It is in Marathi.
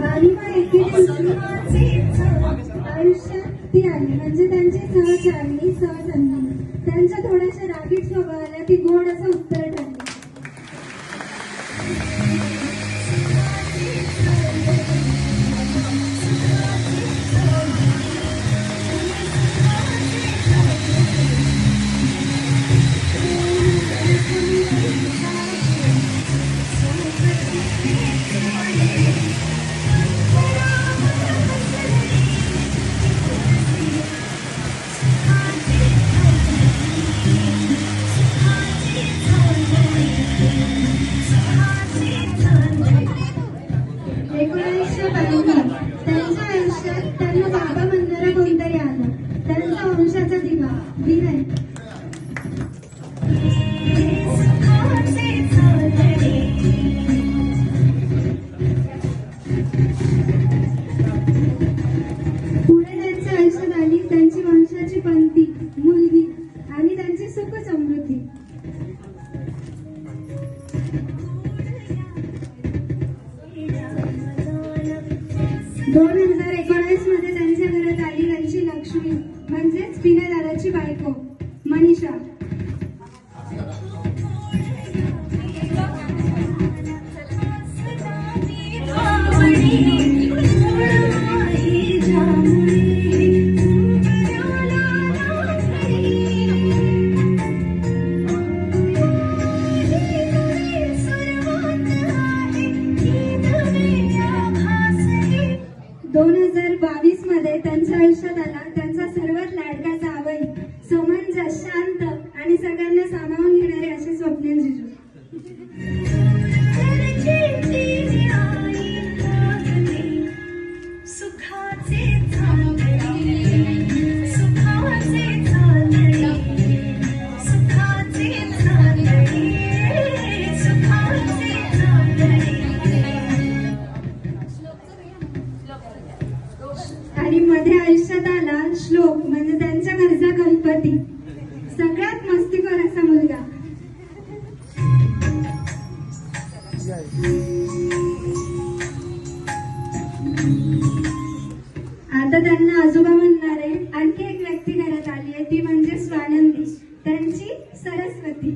आणि मग एके दिवशी आयुष्यात ती आली, म्हणजे त्यांची सहचारणी सहधर्मिणी. त्यांच्या थोड्याशा रागीट स्वभावाला ती गोड असं उत्तर ठरली. त्यांच्या आयुष्यात त्यांना बाबा म्हणणारा कोणतरी आला, त्यांचा वंशाचा दिवा विनय. पुढे त्यांच्या आयुष्यात आली त्यांची वंशाची पंथी मुलगी आणि त्यांची सुख समृद्धी. दोन 2019 मध्ये त्यांच्या घरात आली त्यांची लक्ष्मी, म्हणजेच पिण्यादाराची बायको मनीषा. दोन 2022 मध्ये त्यांच्या आयुष्यात आला त्यांचा सर्वात लाडका जावई, समंजस, शांत आणि सगळ्यांना सामावून घेणारे असे स्वप्नील जिजू. आणि मध्ये आयुष्यात आला श्लोक, म्हणजे त्यांच्या घरचा गणपती, सगळ्यात मस्तीखोर असा मुलगा. आता त्यांना आजोबा म्हणणारे आणखी एक व्यक्ती घरात आली आहे, ती म्हणजे स्वानंदी, त्यांची सरस्वती.